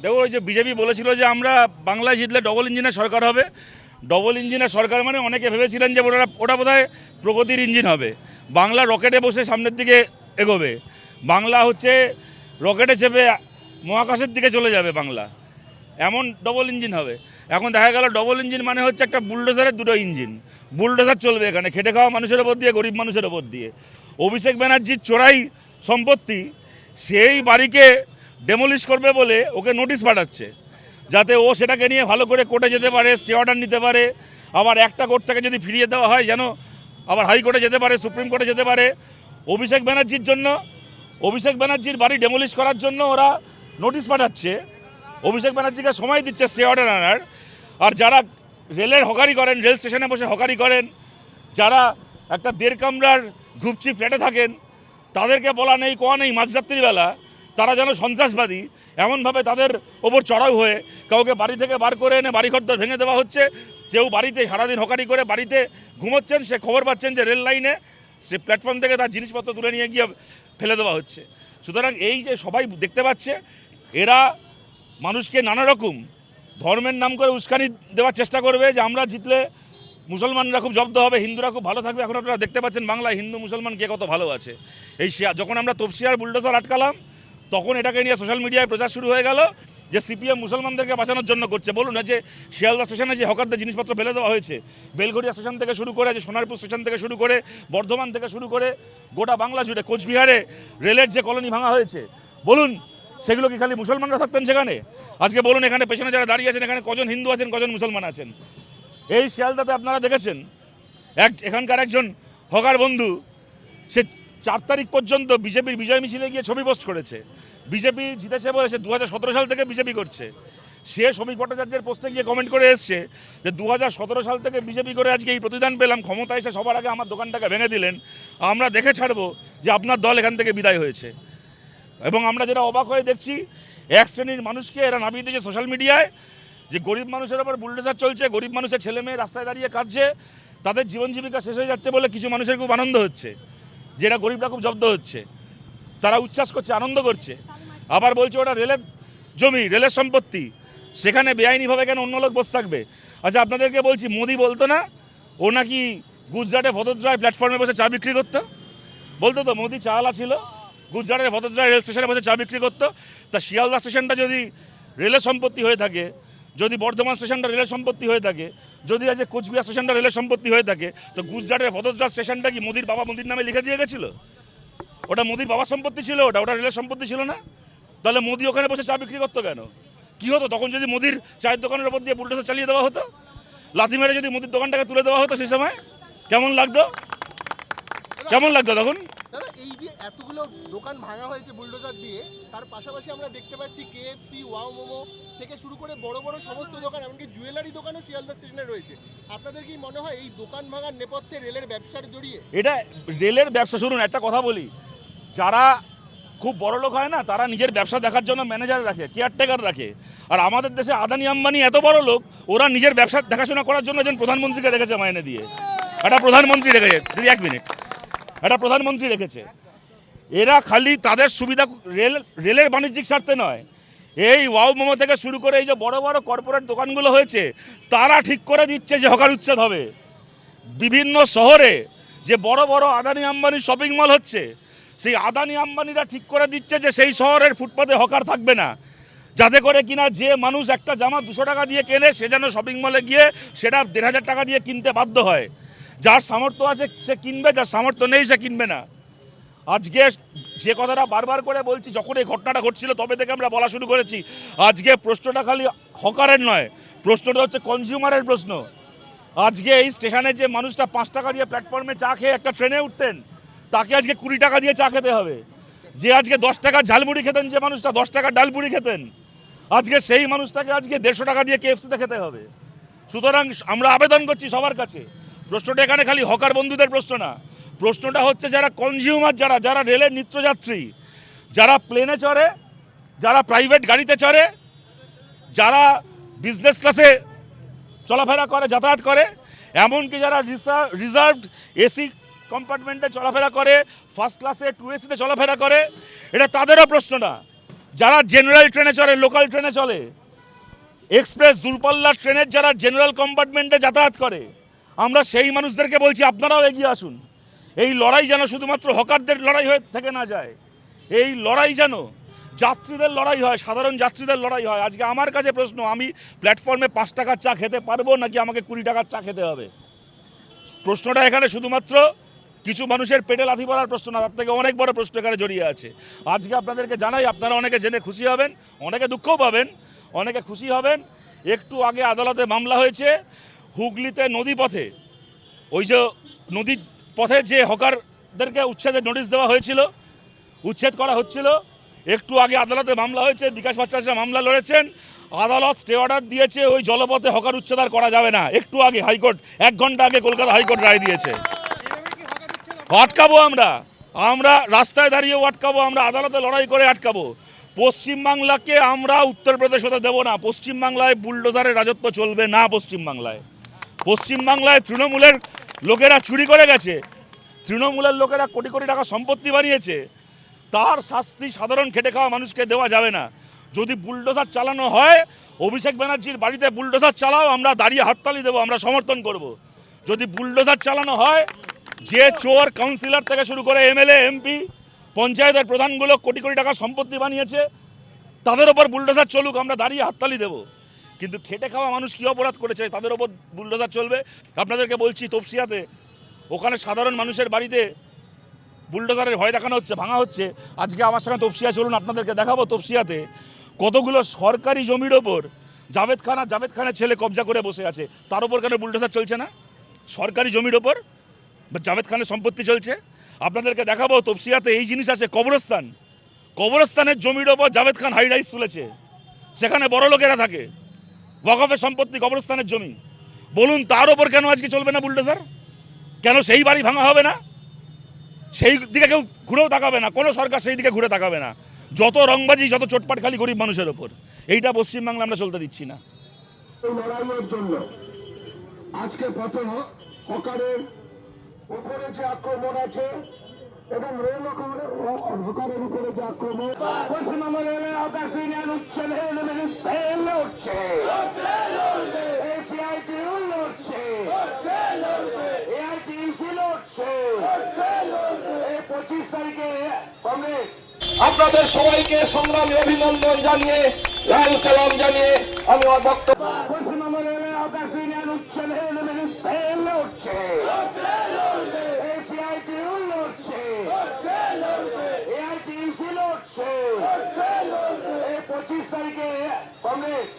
দেখো ওই যে বিজেপি বলেছিল যে আমরা বাংলায় জিতলে ডবল ইঞ্জিনের সরকার হবে। ডবল ইঞ্জিনের সরকার মানে অনেকে ভেবেছিলেন যে ওটা বোধহয় প্রগতির ইঞ্জিন হবে, বাংলা রকেটে বসে সামনের দিকে এগোবে, বাংলা হচ্ছে রকেটে চেপে মহাকাশের দিকে চলে যাবে বাংলা, এমন ডবল ইঞ্জিন হবে। এখন দেখা গেল ডবল ইঞ্জিন মানে হচ্ছে একটা বুলডোজারের দুটো ইঞ্জিন। বুলডোজার চলবে এখানে খেটে খাওয়া মানুষের ওপর দিয়ে, গরিব মানুষের ওপর দিয়ে। অভিষেক ব্যানার্জির চোরাই সম্পত্তি, সেই বাড়িকে ডেমোলিশ করবে বলে ওকে নোটিশ পাঠাচ্ছে, যাতে ও সেটাকে নিয়ে ভালো করে কোর্টে যেতে পারে, স্টে অর্ডার নিতে পারে, আবার একটা কোর্ট থেকে যদি ফিরিয়ে দেওয়া হয় যেন আবার হাইকোর্টে যেতে পারে, সুপ্রিম কোর্টে যেতে পারে। অভিষেক ব্যানার্জির জন্য, অভিষেক ব্যানার্জির বাড়ি ডেমোলিশ করার জন্য ওরা নোটিশ পাঠাচ্ছে, অভিষেক ব্যানার্জিকে সময় দিচ্ছে স্টে অর্ডার আনার। আর যারা রেলের হকারি করেন, রেল স্টেশনে বসে হকারি করেন, যারা একটা 1.5 কামরার ঘুপচি ফ্ল্যাটে থাকেন, তাদেরকে বলা নেই কোয়া নেই মাঝরাত্রিবেলা তারা যেন সন্ত্রাসবাদী, এমনভাবে তাদের ওপর চড়াও হয়ে কাউকে বাড়ি থেকে বার করে এনে বাড়িঘরদর ভেঙে দেওয়া হচ্ছে। কেউ বাড়িতে সারাদিন হকারি করে বাড়িতে ঘুমোচ্ছেন, সে খবর পাচ্ছেন যে রেল লাইনে সে প্ল্যাটফর্ম থেকে তার জিনিসপত্র তুলে নিয়ে গিয়ে ফেলে দেওয়া হচ্ছে। সুতরাং এই যে সবাই দেখতে পাচ্ছে, এরা মানুষকে নানা রকম ধর্মের নাম করে উস্কানি দেওয়ার চেষ্টা করবে যে আমরা জিতলে মুসলমানরা খুব জব্দ হবে, হিন্দুরা খুব ভালো থাকবে। এখন আপনারা দেখতে পাচ্ছেন বাংলায় হিন্দু মুসলমান কে কত ভালো আছে। এই যখন আমরা তপসিয়ার বুলডোজার আটকালাম, তখন এটাকে নিয়ে সোশ্যাল মিডিয়ায় প্রচার শুরু হয়ে গেল যে সিপিএম মুসলমানদেরকে বাঁচানোর জন্য করছে। বলুন না যে শিয়ালদা স্টেশনে যে হকারদের জিনিসপত্র ফেলে দেওয়া হয়েছে, বেলঘরিয়া স্টেশন থেকে শুরু করে, যে সোনারপুর স্টেশন থেকে শুরু করে, বর্ধমান থেকে শুরু করে গোটা বাংলা জুড়ে, কোচবিহারে রেলের যে কলোনি ভাঙা হয়েছে, বলুন সেগুলো কি খালি মুসলমানরা থাকতেন সেখানে? আজকে বলুন এখানে পেছনে যারা দাঁড়িয়ে আছেন, এখানে কজন হিন্দু আছেন, কজন মুসলমান আছেন? এই শিয়ালদাতে আপনারা দেখেছেন এখানকার একজন হকার বন্ধু, সে 4 তারিখ পর্যন্ত বিজেপির বিজয় মিছিলে গিয়ে ছবি পোস্ট করেছে। বিজেপি জিতেছে বলে সে 2017 সাল থেকে বিজেপি করছে। সে শ্রমিক ভট্টাচার্যের পোস্টে গিয়ে কমেন্ট করে এসছে যে 2017 সাল থেকে বিজেপি করে আজকে এই প্রতিদান পেলাম, ক্ষমতা এসে সবার আগে আমার দোকানটাকে ভেঙে দিলেন, আমরা দেখে ছাড়বো যে আপনার দল এখান থেকে বিদায় হয়েছে। এবং আমরা যেটা অবাক হয়ে দেখছি, এক শ্রেণীর মানুষকে এরা নামিয়ে দিয়েছে সোশ্যাল মিডিয়ায় যে গরিব মানুষের ওপর বুলডোজার চলছে, গরিব মানুষের ছেলে মেয়ে রাস্তায় দাঁড়িয়ে কাঁদছে, তাদের জীবন জীবিকা শেষ হয়ে যাচ্ছে বলে কিছু মানুষের খুব আনন্দ হচ্ছে, যেটা গরিবরা খুব জব্দ হচ্ছে, তারা উচ্ছ্বাস করছে, আনন্দ করছে। আবার বলছে ওটা রেলের জমি, রেলের সম্পত্তি, সেখানে বেআইনিভাবে কেন অন্য লোক বসে থাকবে? আচ্ছা আপনাদেরকে বলছি, মোদি বলতো না ও নাকি গুজরাটে ভদোদরায় প্ল্যাটফর্মে বসে চা বিক্রি করতো? বলতো তো, মোদি চাওয়ালা ছিল, গুজরাটের ভদোদরায় রেল স্টেশনে বসে চা বিক্রি করতো। তা শিয়ালদা স্টেশনটা যদি রেলের সম্পত্তি হয়ে থাকে, যদি বর্ধমান স্টেশনটা রেলের সম্পত্তি হয়ে থাকে, যদি আজকে কোচবিহার স্টেশনটা রেলের সম্পত্তি হয়ে থাকে, তো গুজরাটের ভদোদরা স্টেশনটা কি মোদির বাবা মোদির নামে লিখে দিয়ে গেছিল? ওটা মোদির বাবার সম্পত্তি ছিল, ওটা রেলের সম্পত্তি ছিল না? তাহলে মোদি ওখানে বসে চা বিক্রি করতো কেন? কী হতো তখন যদি মোদির চায়ের দোকানের ওপর দিয়ে বুলডোজার চালিয়ে দেওয়া হতো, লাথি মেরে যদি মোদির দোকানটাকে তুলে দেওয়া হতো সেই সময়, কেমন লাগতো? কেমন লাগতো তখন? দাদা এই যে এতগুলো দোকান ভাঙা হয়েছে বুলডোজার দিয়ে, তার পাশাপাশি আমরা দেখতে পাচ্ছি কেএফসি, ওয়াও মোমো থেকে শুরু করে বড় বড় সমস্ত দোকান, এমনকি জুয়েলারি দোকানও শিয়ালদা স্টেশনে রয়েছে। আপনাদের কি মনে হয় এই দোকান ভাঙার নেপথ্যে রেলের ব্যবসার জড়িয়ে? এটা রেলের ব্যবসা। শুনুন একটা কথা বলি, যারা খুব বড় লোক হয় না, তারা নিজের ব্যবসা দেখার জন্য ম্যানেজার রাখে, কেয়ারটেকার রাখে। আর আমাদের দেশে আদানি আম্বানি এত বড় লোক, ওরা নিজের ব্যবসা দেখাশোনা করার জন্য একজন প্রধানমন্ত্রীকে রেখেছে মাইনে দিয়ে। একটা প্রধানমন্ত্রী রেখেছে, দিদি 1 মিনিট, একটা প্রধানমন্ত্রী রেখেছে। এরা খালি তাদের সুবিধা, রেলের বাণিজ্যিক স্বার্থে নয়, এই ওয়াও মোমো থেকে শুরু করে এই যে বড় বড় কর্পোরেট দোকানগুলো হয়েছে, তারা ঠিক করে দিচ্ছে যে হকার উচ্ছেদ হবে। বিভিন্ন শহরে যে বড় বড় আদানি আম্বানির শপিং মল হচ্ছে, সেই আদানি আম্বানিরা ঠিক করে দিচ্ছে যে সেই শহরের ফুটপাতে হকার থাকবে না, যাতে করে কিনা যে মানুষ একটা জামা 200 টাকা দিয়ে কেনে, সে যেন শপিং মলে গিয়ে সেটা 1500 টাকা দিয়ে কিনতে বাধ্য হয়। যার সামর্থ্য আছে সে কিনবে, যার সামর্থ্য নেই সে কিনবে না। আজকে যে কথাটা বারবার করে বলছি, যখন এই ঘটনাটা ঘটছিল তবে থেকে আমরা বলা শুরু করেছি, আজকে প্রশ্নটা খালি হকারের নয়, প্রশ্নটা হচ্ছে কনজিউমারের প্রশ্ন। আজকে এই স্টেশনে যে মানুষটা 5 টাকা দিয়ে প্ল্যাটফর্মে চা খেয়ে একটা ট্রেনে উঠতেন, তাকে আজকে 20 টাকা দিয়ে চা খেতে হবে। যে আজকে 10 টাকার ঝালমুড়ি খেতেন, যে মানুষটা 10 টাকার ডালপুরি খেতেন, আজকে সেই মানুষটাকে আজকে 150 টাকা দিয়ে কেএফসিতে খেতে হবে। সুতরাং আমরা আবেদন করছি সবার কাছে, প্রশ্নটা এখানে খালি হকার বন্ধুদের প্রশ্ন না, প্রশ্নটা হচ্ছে যারা কনজিউমার, যারা রেলের নিত্যযাত্রী, যারা প্লেনে চড়ে, যারা প্রাইভেট গাড়িতে চড়ে, যারা বিজনেস ক্লাসে চলাফেরা করে, যাতায়াত করে, এমনকি যারা রিজার্ভড এসি কম্পার্টমেন্টে চলাফেরা করে, ফার্স্ট ক্লাসে 2 এসিতে চলাফেরা করে, এটা তাদেরও প্রশ্ন না। যারা জেনারেল ট্রেনে চলে, লোকাল ট্রেনে চলে, এক্সপ্রেস দূরপাল্লার ট্রেনের যারা জেনারেল কম্পার্টমেন্টে যাতায়াত করে, আমরা সেই মানুষদেরকে বলছি আপনারাও এগিয়ে আসুন। এই লড়াই যেন শুধুমাত্র হকারদের লড়াই হয়ে থেকে না যায়, এই লড়াই যেন যাত্রীদের লড়াই হয়, সাধারণ যাত্রীদের লড়াই হয়। আজকে আমার কাছে প্রশ্ন, আমি প্ল্যাটফর্মে 5 টাকার চা খেতে পারবো নাকি আমাকে 20 টাকার চা খেতে হবে? প্রশ্নটা এখানে শুধুমাত্র কিছু মানুষের পেটে লাথি পড়ার প্রশ্ন না, তার থেকে অনেক বড় প্রশ্ন এখানে জড়িয়ে আছে। আজকে আপনাদেরকে জানাই, আপনারা অনেকে জেনে খুশি হবেন, অনেকে দুঃখও পাবেন, অনেকে খুশি হবেন। একটু আগে আদালতে মামলা হয়েছে হুগলিতে নদীপথে, ওই যে নদী পথে যে হকারদেরকে উচ্ছেদের নোটিশ দেওয়া হয়েছিল, উচ্ছেদ করা হচ্ছিল, একটু আগে আদালতে মামলা হয়েছে, বিকাশ ভট্টাচার্য মামলা লড়েছেন, আদালত স্টে অর্ডার দিয়েছে, ওই জলপথে হকার উচ্ছেদ আর করা যাবে না। একটু আগে হাইকোর্ট, 1 ঘন্টা আগে কলকাতা হাইকোর্ট রায় দিয়েছে। আটকাবো আমরা রাস্তায় দাঁড়িয়েও আটকাবো, আমরা আদালতে লড়াই করে আটকাবো। পশ্চিমবাংলাকে আমরা উত্তরপ্রদেশ হতে দেবো না। পশ্চিমবাংলায় বুলডোজারের রাজত্ব চলবে না। পশ্চিমবাংলায় তৃণমূলের লোকেরা চুরি করে গেছে, তৃণমূলের লোকেরা কোটি কোটি টাকা সম্পত্তি বানিয়েছে, তার শাস্তি সাধারণ খেটে খাওয়া মানুষকে দেওয়া যাবে না। যদি বুলডোজার চালানো হয়, অভিষেক ব্যানার্জির বাড়িতে বুলডোজার চালাও, আমরা দাঁড়িয়ে হাততালি দেবো, আমরা সমর্থন করব। যদি বুলডোজার চালানো হয়, যে চোর কাউন্সিলর থেকে শুরু করে এমএলএ এমপি পঞ্চায়েতের প্রধানগুলো কোটি কোটি টাকা সম্পত্তি বানিয়েছে, তাদের ওপর বুলডোজার চলুক, আমরা দাঁড়িয়ে হাততালি দেবো। কিন্তু খেটে খাওয়া মানুষ কী অপরাধ করেছে তাদের ওপর বুলডোজার চলবে? আপনাদেরকে বলছি, তপসিয়াতে ওখানে সাধারণ মানুষের বাড়িতে বুলডোজারের ভয় দেখানো হচ্ছে, ভাঙা হচ্ছে। আজকে আমার সঙ্গে তপসিয়া চলুন, আপনাদেরকে দেখাবো তপসিয়াতে কতগুলো সরকারি জমির ওপর জাভেদ খানের ছেলে কবজা করে বসে আছে, তার উপর কেন বুলডোজার চলছে না? সরকারি জমির ওপর জাভেদ খানের সম্পত্তি চলছে। আপনাদেরকে দেখাবো তপসিয়াতে এই জিনিস আছে, কবরস্থানের জমির ওপর জাভেদ খান হাই রাইজ তুলেছে, সেখানে বড় লোকেরা থাকে, ওয়াকফের সম্পত্তি কবরস্থানের জমি। বলুন তার ওপর কেন আজকে চলবে না বুলডোজার? কেন সেই বাড়ি ভাঙা হবে না? সেই দিকে কেউ ঘুরেও তাকাবে না, কোনো সরকার সেই দিকে ঘুরে তাকাবে না। যত রংবাজি, যত চোটপাট খালি গরিব মানুষের ওপর। এইটা পশ্চিমবাংলা আমরা চলতে দিচ্ছি না। লড়াইয়ের জন্য আজকে প্রথম হকারের উপরে যে আক্রমণ আছে এবং রেল হকারের উপরে যে আক্রমণ, পশ্চিমবঙ্গের আকাশ ইউনিয়ন উচ্ছেদের বিরুদ্ধে লড়ছে, এসিআইটিউ লড়ছে, এআইটিইউসি লড়ছে। এই 25 তারিখে কংগ্রেস আপনাদের সবাইকে সংগ্রামী অভিনন্দন জানিয়ে, লাল সালাম জানিয়ে আমি আমার বক্তব্য। পশ্চিমবঙ্গের আকাশ ইউনিয়ন উচ্ছেদের বিরুদ্ধে লড়ছে, এসিআইটিউ লড়ছে, এআইটিইউসি লড়ছে। এই 25 তারিখে কংগ্রেস